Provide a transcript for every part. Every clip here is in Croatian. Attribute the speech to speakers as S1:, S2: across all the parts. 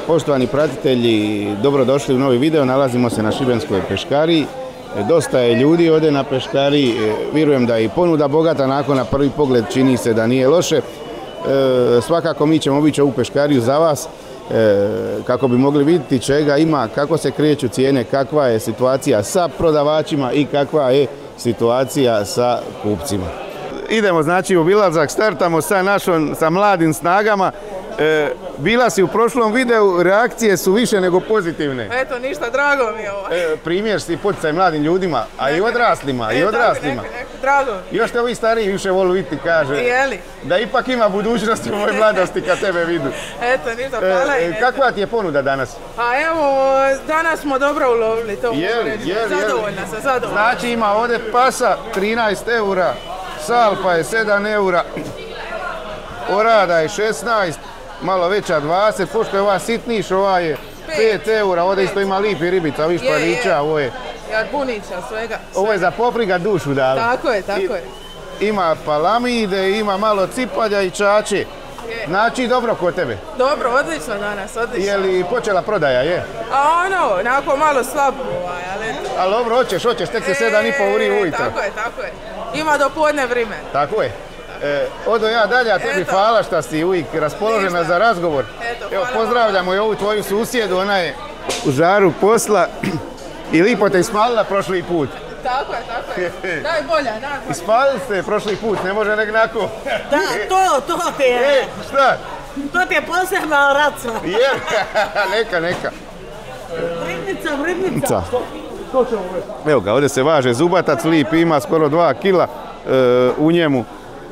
S1: Poštovani pratitelji, dobrodošli u novi video. Nalazimo se na Šibenskoj peškariji. Dosta je ljudi ovdje na peškariji. Vjerujem da je i ponuda bogata, nakon na prvi pogled čini se da nije loše. Svakako mi ćemo obići ovu peškariju za vas kako bi mogli vidjeti čega ima, kako se kreću cijene, kakva je situacija sa prodavačima i kakva je situacija sa kupcima. Idemo znači u obilazak, startamo sa mladim snagama. Bila si u prošlom videu, reakcije su više nego pozitivne.
S2: Eto, ništa, drago mi je ovo.
S1: Primjer si poticaj mladim ljudima, a i odraslima,
S2: Drago.
S1: Još te ovi stariji više volu vidjeti, kaže.
S2: Jeli?
S1: Da ipak ima budućnosti u ovoj mladosti kad tebe vidu.
S2: Eto, ništa, hvala.
S1: Kakva ti je ponuda danas?
S2: Pa evo, danas smo dobro ulovili, to mogu reći. Zadovoljna sam, zadovoljna.
S1: Znači ima ovdje pasa 13 eura, salpa je 7 eura, orada je 16, malo veća 20, pošto je ova sitniš, ova je 5 eura, ovdje isto ima lipi ribica, viš parića, ovo je...
S2: Jarbunića, svega.
S1: Ovo je za popriga dušu dali.
S2: Tako je, tako je.
S1: Ima palamide, ima malo cipalja i čače. Znači dobro kod tebe?
S2: Dobro, odlično danas, odlično.
S1: Je li počela prodaja, je?
S2: A ono, onako malo slabo ali...
S1: Ali dobro, hoćeš, tek se 7:30 uri ujutro.
S2: Tako je. Ima do podne vrime.
S1: Tako je. Odo ja dalje, a tebi hvala što si uvijek raspoložena za razgovor. Evo, pozdravljamo i ovu tvoju susjedu, ona je u žaru posla i lipo te ismalila prošli put.
S2: Tako je. Najbolja.
S1: Ispalili ste prošli put, ne može nek nako.
S3: Da, to ti je.
S1: Šta?
S3: To ti je posebna raca.
S1: Neka.
S3: Ribnica.
S1: Evo ga, ovdje se važe zubatac lip, ima skoro 2 kila u njemu.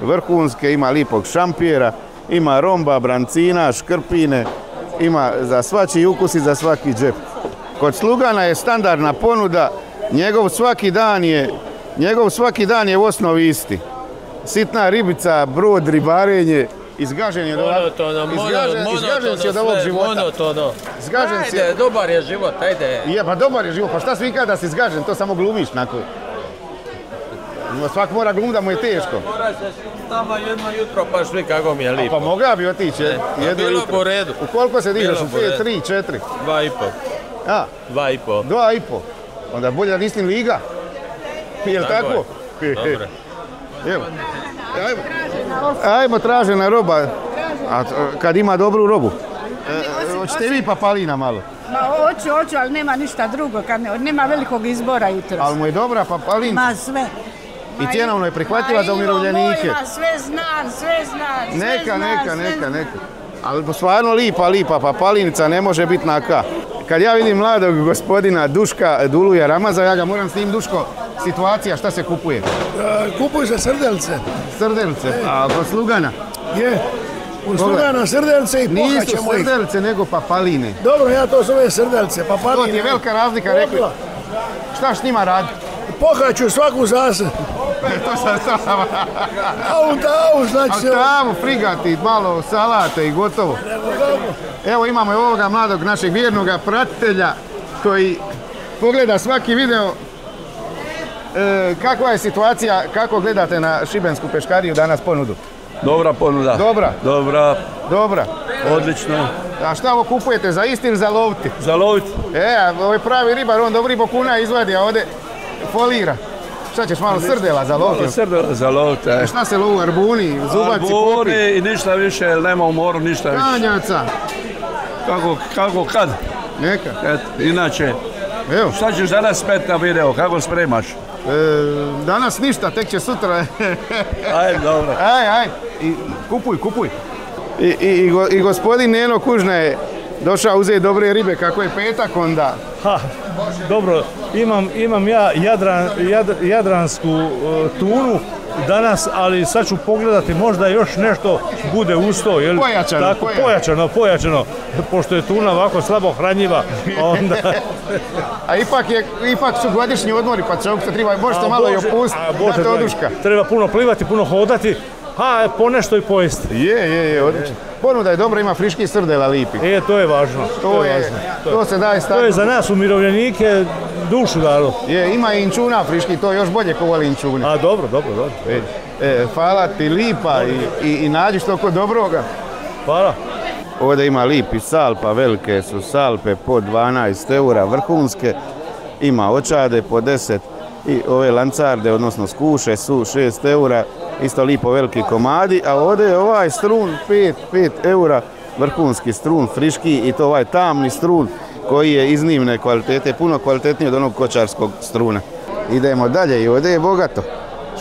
S1: Vrhunske, ima lipog šampijera, ima romba, brancina, škrpine, ima za svačiji ukus i za svaki džep. Kod slugana je standardna ponuda, njegov svaki dan je u osnovi isti. Sitna ribica, brod, ribarenje, izgažen si od ovog života.
S4: Monotono. Ajde, dobar je život, ajde.
S1: Je, pa dobar je život, pa šta svi kada si izgažen, to samo glumiš na koji. Svak mora glumiti da mu je teško.
S4: Mora se tamo jedno jutro pa šli kako mi je lipo.
S1: Pa mogla bi otići
S4: Bilo po redu.
S1: U koliko se dižeš? U 5, 3, 4?
S4: 2,5.
S1: A?
S4: 2,5.
S1: 2,5. Onda bolje da nisi liga. Jel' tako?
S4: Dobro.
S1: Evo. Ajmo, tražena roba. A kad ima dobru robu. Hoćete vi papalina malo?
S5: Ma hoću, ali nema ništa drugo, nema velikog izbora jutros.
S1: Ali mu je dobra papalina?
S5: Ma sve.
S1: I cjenovno je prihvatljiva za umirovljenike?
S5: Ma sve znam.
S1: Neka. Ali stvarno lipa papalinica, ne može biti na ka. Kad ja vidim mladog gospodina Duška Duluja Ramaza, ja ga moram s njim, Duško, situacija, šta se kupuje?
S6: Kupuju se srdelce.
S1: Srdelce, a kod slugana?
S6: Je. U slugana srdelce i pohaćemo ih.
S1: Nisu srdelce, nego papaline.
S6: Dobro, ja to zove srdelce, papaline.
S1: To ti je velika razlika, rekli. Šta s njima radi?
S6: Pohaću svaku zase.
S1: To sam sama.
S6: Tavu, znači.
S1: Tavu, frigati, malo salate i gotovo. Evo imamo ovoga mladog našeg vjernoga pratitelja koji pogleda svaki video. Kakva je situacija, kako gledate na Šibensku peškariju danas ponudu?
S4: Dobra ponuda.
S1: Dobra.
S4: Odlično.
S1: A šta ovo kupujete, za isti ili za loviti?
S4: Za loviti.
S1: Ovo je pravi ribar, on dobri bokuna izvadi, a ovdje folira. Šta ćeš, malo srdela za loviti?
S4: Srdela za loviti.
S1: Šta se lovu, arbuni, zubaci, popi?
S4: Arbuni i ništa više, jer nema u moru ništa više.
S1: Kanjaca.
S4: Kako kad?
S1: Neka.
S4: Inače, šta ćeš danas spet na video, kako spremaš?
S1: Danas ništa, tek će sutra.
S4: Ajde, dobro.
S1: Ajde, kupuj. I gospodin Neno Kužna je došao uzeti dobre ribe, kako je petak onda.
S7: Dobro, imam ja jadransku tunu danas, ali sad ću pogledati, možda još nešto bude uz to. Pojačano, pošto je tuna ovako slabo hranjiva. Onda...
S1: A ipak su godišnji odmori, pa čovjek se treba, možete malo i opustiti, dati oduška.
S7: Treba puno plivati, puno hodati, a ponešto i pojesti.
S1: Je, odlično. Ponuda je dobra, ima friški srdela lipi.
S7: To je važno.
S1: To se daje staviti.
S7: To je za nas umirovljenike dušu dalo.
S1: Ima i inčuna friški, to je još bolje ko voli inčune.
S7: A dobro.
S1: Hvala ti lipa i nađi što kod dobroga.
S7: Hvala.
S1: Ovdje ima lipi salpa, velike su salpe po 12 eura, vrhunske. Ima očade po 10 i ove lancarde, odnosno skuše su 6 eura, isto lipo veliki komadi, a ovdje je ovaj strun 5 eura, vrhunski strun, friški i to ovaj tamni strun koji je iznimne kvalitete, puno kvalitetniji od onog kočarskog struna. Idemo dalje i ovdje je bogato.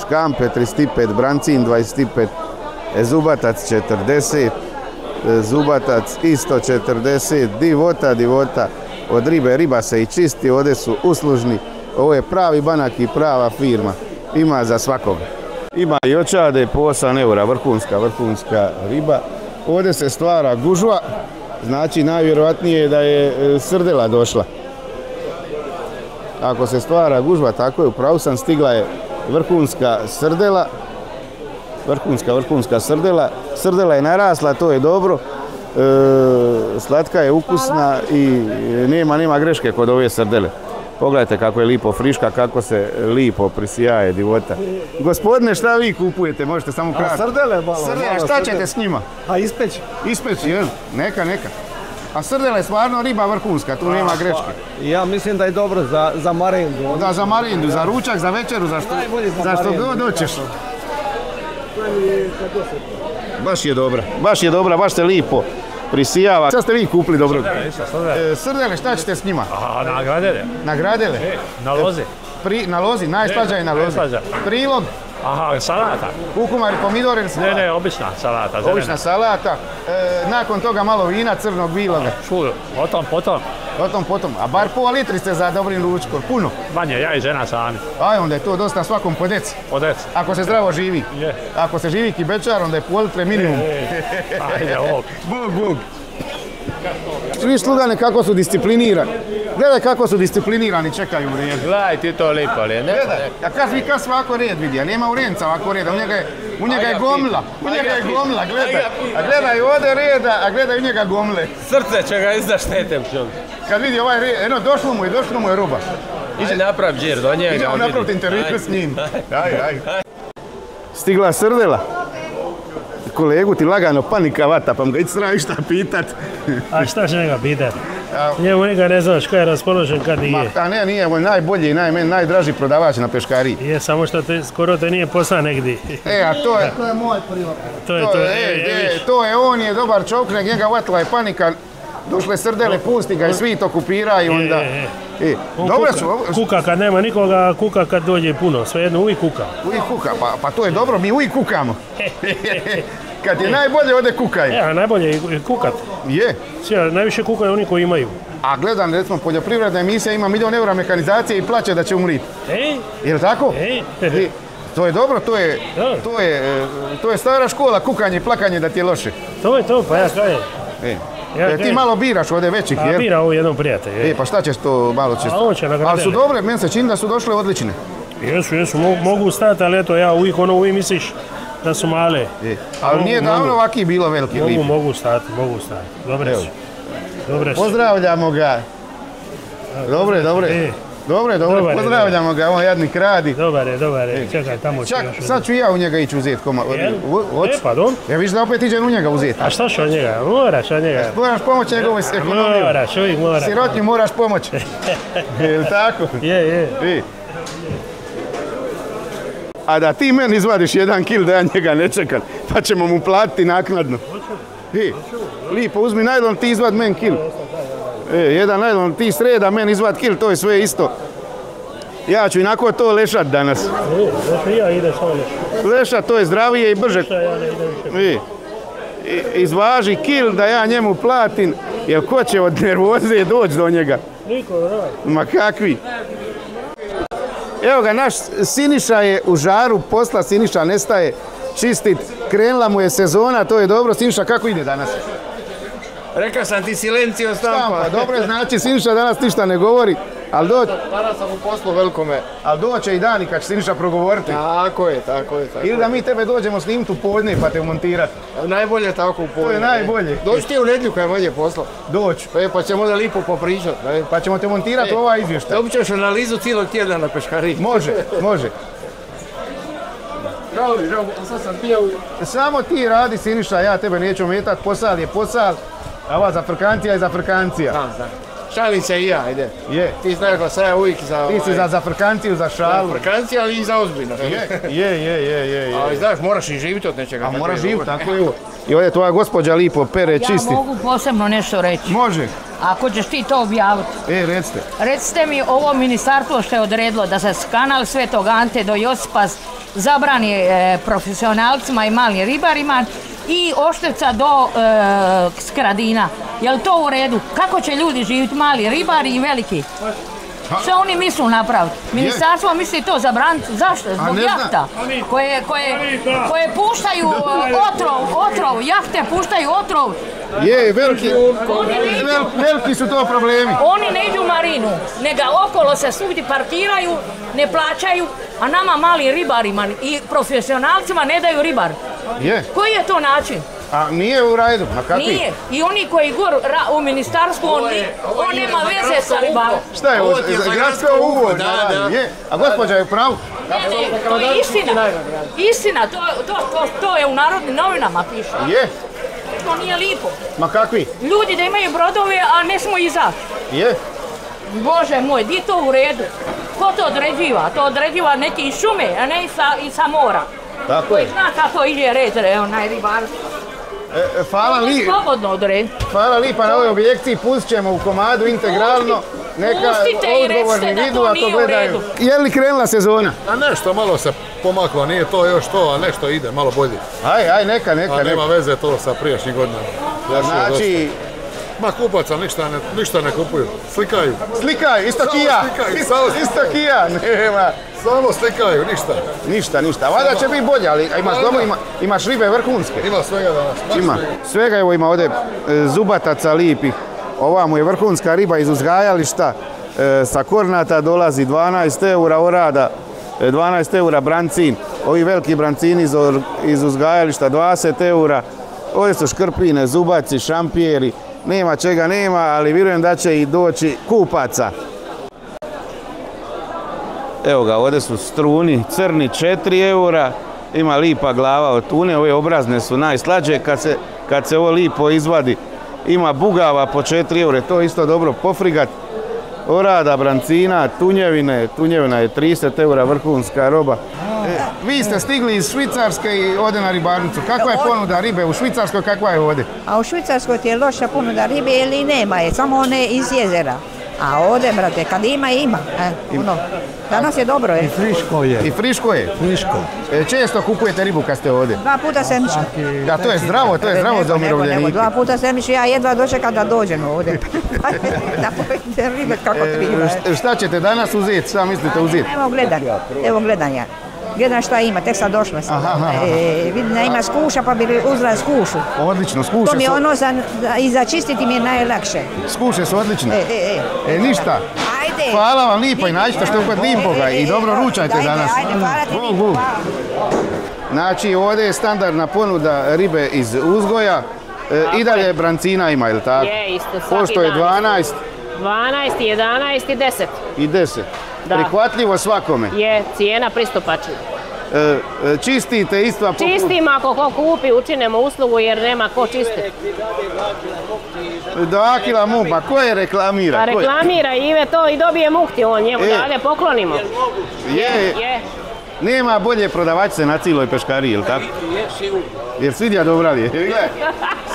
S1: Škampe 35, brancin 25, zubatac 40, zubatac isto 40, divota, od riba se i čisti, ovdje su uslužni. Ovo je pravi banak i prava firma, ima za svakoga. Ima i očade po 8 eura, vrhunska riba. Ovdje se stvara gužva, znači najvjerojatnije je da je srdela došla. Ako se stvara gužva, tako je, upravo sam, stigla je vrhunska srdela. Vrhunska srdela. Srdela je narasla, to je dobro. Slatka je, ukusna i nema greške kod ove srdele. Pogledajte kako je lipo friška, kako se lipo prisijaje divota. Gospodine, šta vi kupujete? Možete samo kratko.
S6: Srdele malo.
S1: Srdele, šta ćete s njima?
S6: A ispeći?
S1: Ispeći, jel? Neka. A srdele je stvarno riba vrhunska, tu nema greške.
S6: Ja mislim da je dobro za marendu.
S1: Da, za marendu, za ručak, za večeru, za što god hoćeš. Baš je dobra, baš se lipo prisijava. Šta ste vi kupili dobro? Srdele, šta ćete s njima? Nagradele?
S7: Na lozi.
S1: Na lozi, najslađa je na lozi. Prilog?
S7: Aha, salata.
S1: Kukumari, pomidore ili salata?
S7: Ne, obična salata.
S1: Obična salata. Nakon toga malo vina, crnog, biloga. Potom. A bar pola litri ste za dobrim ručkom. Puno.
S7: Manje, ja i žena sami.
S1: Onda je to dosta svakom po deci.
S7: Po deci.
S1: Ako se zdravo živi. Ako se živi kibečar, onda je pol litre minimum.
S7: Ajde, ovog.
S1: Bog. Viš slugane kako su disciplinirani. Gledaj kako su disciplinirani, čekaju u redu.
S8: Gledaj ti to lipo, ali je neko.
S1: A kad se ovako red vidi, a nema urenca ovako reda, u njega je gomla. Gledaj. A gledaj ovdje reda, a gledaj u njega gomle.
S8: Srce će ga izdaštetem čovjek.
S1: Kad vidi ovaj red, došlo mu je roba.
S8: Iđe naprav džir do njega.
S1: Idemo napraviti intervju s njim. Stigla srdela. Kolegu ti lagano panika vata, pa mu ga ići sraju šta pitat.
S7: A šta će njega pitat? Njemu nikad ne znaš kada je raspoložen, kad nije.
S1: A nije, on je najbolji i najdraži prodavač na peškariji.
S7: Je, samo što skoro te nije posla negdje.
S1: A to je...
S6: To je moj prilog.
S1: To je, on je dobar čovjek, njega vatila je panika. Došle srdele, pusti ga i svi to kupiraju, onda... Dobro su...
S7: Kuka kad nema nikoga, kuka kad dođe puno, svejedno uvijek kuka.
S1: Uvijek kuka, pa to je dobro, mi uvijek kukamo. Kad je najbolje, ode kukaj.
S7: Ja, najbolje je kukat.
S1: Je.
S7: Najviše kukaju oni koji imaju.
S1: A gledam, recimo, poljoprivredna emisija ima 1 milion eura mehanizacije i plaće da će umriti. Je li tako? To je dobro, to je stara škola, kukanje i plakanje da ti je loše.
S7: To je to, pa ja kažem.
S1: Ti malo biraš ovdje većih, jel?
S7: Bira ovo jednom prijatelj.
S1: Pa šta ćeš to malo često?
S7: A on će nagraditi.
S1: Ali su dobre, meni se čini da su došle odlične.
S7: Jesu, mogu stati, ali eto, ja uvijek misliš da su male.
S1: Ali nije davno ovaki bilo veliki lipi.
S7: Mogu stati. Dobre su.
S1: Pozdravljamo ga. Dobre, pozdravljamo ga, on jadnik radi.
S7: Dobar je, čekaj, tamo ću još.
S1: Sad ću ja u njega ići uzeti komad.
S7: Pardon?
S1: Ja viš da opet iđem u njega uzeti.
S7: A šta ću od njega? Moraš od njega.
S1: Moraš pomoći njegovoj ekonomiju.
S7: Uvijek moraš.
S1: Sirotnju moraš pomoći. Je li tako?
S7: Je.
S1: A da ti meni izvadiš 1 kil da ja njega ne čekam, pa ćemo mu platiti naknadno. Lipo, uzmi najlon, ti izvad men kil. Jedan najlon, ti sreda, men izvad kil, to je sve isto. Ja ću inako to lešat danas.
S7: Ja idem samo
S1: lešat, to je zdravije i brže. Izvaži kil da ja njemu platim, jer ko će od nervoze doći do njega?
S7: Niko,
S1: ma kakvi. Evo ga, naš Siniša je u žaru posla, Siniša nestaje čistit, krenula mu je sezona, to je dobro. Siniša, kako ide danas?
S8: Rekao sam ti silencio stampa.
S1: Dobro, znači Siniša danas ništa ne govori, ali doći...
S8: Danas sam u poslu velikome.
S1: Ali doće i dani kad će Siniša progovoriti.
S8: Tako je.
S1: Ili da mi tebe dođemo snimiti u podne pa te montirati.
S8: Najbolje tako u podne.
S1: To je najbolje.
S8: Dođi ti u nedjelju kad je manje posla.
S1: Doću.
S8: Pa ćemo da lipo popričati.
S1: Pa ćemo te montirati ovaj izvještaj.
S8: Dobit ćeš analizu cijelog tjedna na peškariji.
S1: Može.
S8: Sad sam pijao.
S1: Samo ti radi, Siniša, ja tebe neću ometati, posal je posal. A ova za Afrikancija i za Afrikancija.
S8: Znam. Šalim se i ja, ajde.
S1: Je.
S8: Ti znaš da sam ja uvijek za...
S1: Ti si za Afrikanciju, za šalu.
S8: Za Afrikancija, ali i za ozbiljno.
S1: Je.
S8: Ali znaš, moraš i živjeti od nečega.
S1: A moraš živjeti, tako je. I ovdje tvoja gospođa lipo pere, čisti.
S3: Ja mogu posebno nešto reći.
S1: Može.
S3: Ako ćeš ti to objaviti.
S1: Recite.
S3: Recite mi ovo ministarstvo što je odredilo da se kanal Svetog Ante do Josipa zabrani profesionalcima i malim ribarima i Oštevca do Skradina. Je li to u redu? Kako će ljudi živjeti, mali ribari i veliki? Što oni mislu napraviti? Ministarstvo misli to zabraniti. Zašto? Zbog jahta koje puštaju otrov, jahte puštaju otrov.
S1: Je, veliki su to problemi.
S3: Oni ne idu u marinu, nego okolo se svugdje parkiraju, ne plaćaju, a nama mali ribarima i profesionalcima ne daju ribar. Koji je to način?
S1: A nije u redu, a kakvi?
S3: Nije. I oni koji gor u ministarstvu, on nema veze sa ribarom.
S1: Šta je ovo? Gradsko uvod. A gospođa je u pravu?
S3: Ne, to je istina. Istina, to je u Narodnim novinama piše.
S1: Je.
S3: To nije lipo.
S1: Ma kakvi?
S3: Ljudi da imaju brodove, a ne smo izaći.
S1: Je.
S3: Bože moj, di to u redu? Ko to određiva? To određiva neki iz šume, a ne i sa mora.
S1: Tako je.
S3: Zna kako ide red, onaj ribar.
S1: Hvala lipa na ovoj objekciji, pustit ćemo u komadu integralno. Neka odgovorni vidu, a to gledaju. Je li krenula sezona?
S9: A nešto malo se pomaklo, nije to još to, a nešto ide, malo bolje.
S1: Aj, neka.
S9: A nema veze to sa prijašnjim godinama.
S1: Znači...
S9: Ma kupaca ništa ne kupuju, slikaju.
S1: Slikaju, isto kija. Isto kija, nema.
S9: Samo slikaju, ništa.
S1: Ništa, vada će biti bolje, ali imaš ribe vrhunske.
S9: Ima svega danas.
S1: Ima. Svega evo ima ovdje zubataca lipih. Ova mu je vrhunska riba iz uzgajališta. Sa Kornata dolazi 12 eura orada, 12 eura brancin. Ovi veliki brancini iz uzgajališta 20 eura. Ovdje su škrpine, zubaci, šampijeri. Nema čega nema, ali vjerujem da će i doći kupaca. Evo ga, ovdje su struni crni 4 eura. Ima lipa glava od tune, ove obrazne su najslađe kad se ovo lipo izvadi. Ima bugava po 4 eure, to je isto dobro pofrigat. Orada, brancina, tunjevina je 30 eura, vrhunska roba. Vi ste stigli iz Švicarske i ovdje na ribarnicu. Kakva je ponuda ribe u Švicarskoj, kakva je ovdje?
S10: A u Švicarskoj ti je loša ponuda ribe ili nema je, samo one iz jezera. A ovdje, brate, kad ima. Danas je dobro, je.
S6: I friško je.
S1: I friško je?
S6: Friško.
S1: Često kupujete ribu kad ste ovdje?
S10: 2 puta sedmično.
S1: Da, to je zdravo za umirovljenike.
S10: 2 puta sedmično, ja jedva dočekam da dođem ovdje. Da pojete ribe kako treba.
S1: Šta ćete danas uzeti? Šta mislite uzeti?
S10: Evo gledanja. Gledam šta ima, tek sad došla sam. Vidim da ima skuša, pa bi uzela skušu.
S1: Odlično, skuše
S10: su... To mi je ono i za čistiti mi je najlakše.
S1: Skuše su odlične. Ništa.
S10: Ajde.
S1: Hvala vam lipo i nađite što kod lipoga i dobro ručajte danas.
S10: Ajde, hvala ti lipo.
S1: Znači, ovdje je standardna ponuda ribe iz uzgoja. I dalje brancina ima, je li tako?
S11: Je, isto, svaki dan.
S1: Pošto je 12?
S11: 12, 11 i 10.
S1: I 10. Prihvatljivo svakome?
S11: Je, cijena pristupačna.
S1: Čistite isto?
S11: Čistimo ako ko kupi, učinemo uslugu jer nema ko čistiti.
S1: 2 kila mumpa, ko je reklamira?
S11: Pa reklamira Ive to i dobije mukti on, njemu dade poklonimo.
S1: Je. Nema bolje prodavačice na cijeloj peškariji, jel' tako? Jer svidja dobra li je?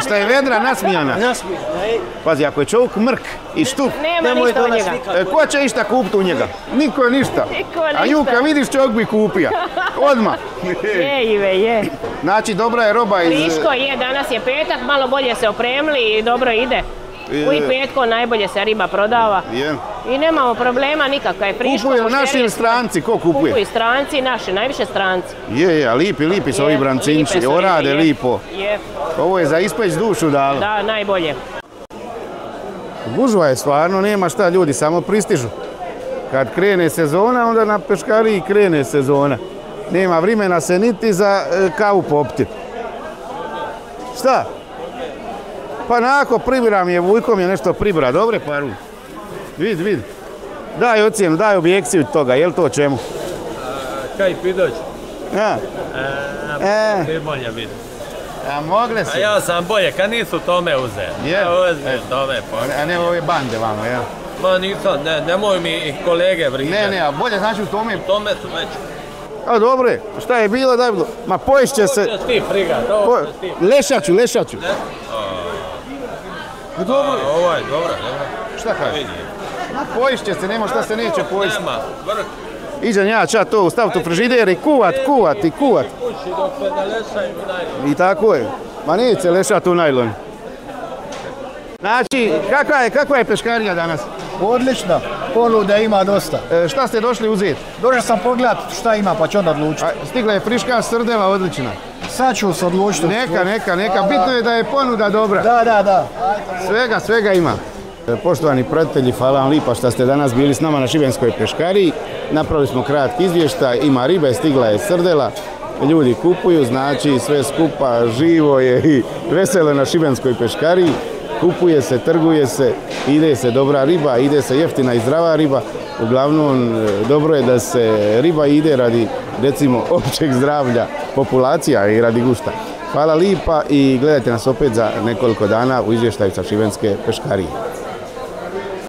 S1: Šta je vedra nasmijana? Pazi, ako je čovjek mrk i štup,
S11: nema ništa od njega.
S1: Ko će išta kupiti u njega? Niko ništa. A nju kad vidiš čovjek bi kupija. Odmah.
S11: Je, Ive, je.
S1: Znači, dobra je roba iz...
S11: Friško je, danas je petak, malo bolje se opremili i dobro ide. U petko najbolje se riba prodava. I nemamo problema nikakva je friško.
S1: Kupuju naši ili stranci? Ko kupuje?
S11: Kupuju stranci, naši, najviše stranci.
S1: A lipi su ovi brancinči, orade lipo. Ovo je za ispeć dušu dalo.
S11: Da, najbolje.
S1: Gužva je stvarno, nema šta, ljudi samo pristižu. Kad krene sezona, onda na peškariji krene sezona. Nema vremena se niti za kavu popiti. Šta? Pa nako pribiram je, Vujkom je nešto pribira, dobre paru. Vid. Daj ocjenu, daj objekciju toga, je li to čemu?
S7: Kaj pidoć? Te manja vidim.
S1: A mogle se?
S8: A ja sam bolje, kad nisu tome uzeli. Ja uzmem tome.
S1: A ne ove bande vamo, jel?
S8: Ma nisam, nemoj mi kolege vriđati.
S1: Ne, a bolje znači u tome...
S8: Tome su već.
S1: A dobro je, šta je bilo da je bilo? Ma poješće se...
S8: Ovo ćeš ti frigat, ovo ćeš ti.
S1: Lešaću. Dobro je.
S8: Ovo je dobro.
S1: Šta kaže? Poješće se, nema šta se neće pojesti.
S8: Nema, vrh.
S1: Iđem ja čat to, staviti u frižider i kuvat.
S8: Kući dok se ne lešaju u najlon.
S1: I tako je. Ma neće lešati u najlon. Znači, kakva je peškarija danas?
S6: Odlična, ponuda ima dosta.
S1: Šta ste došli uzeti?
S6: Došao sam pogledat šta ima pa ću onda odlučiti.
S1: Stigla je friška srdela, odlična.
S6: Sad ću se odlučiti.
S1: Neka, bitno je da je ponuda dobra.
S6: Da.
S1: Svega ima. Poštovani pratitelji, hvala vam lipa što ste danas bili s nama na šibenskoj peškariji. Napravili smo kratki izvještaj, ima ribe, stigla je srdela. Ljudi kupuju, znači sve skupa, živo je i veselo na šibenskoj peškariji. Kupuje se, trguje se, ide se dobra riba, ide se jeftina i zdrava riba. Uglavnom, dobro je da se riba ide radi, recimo, općeg zdravlja populacija i radi gušta. Hvala lipa i gledajte nas opet za nekoliko dana u izvještaju sa šibenske peškarije.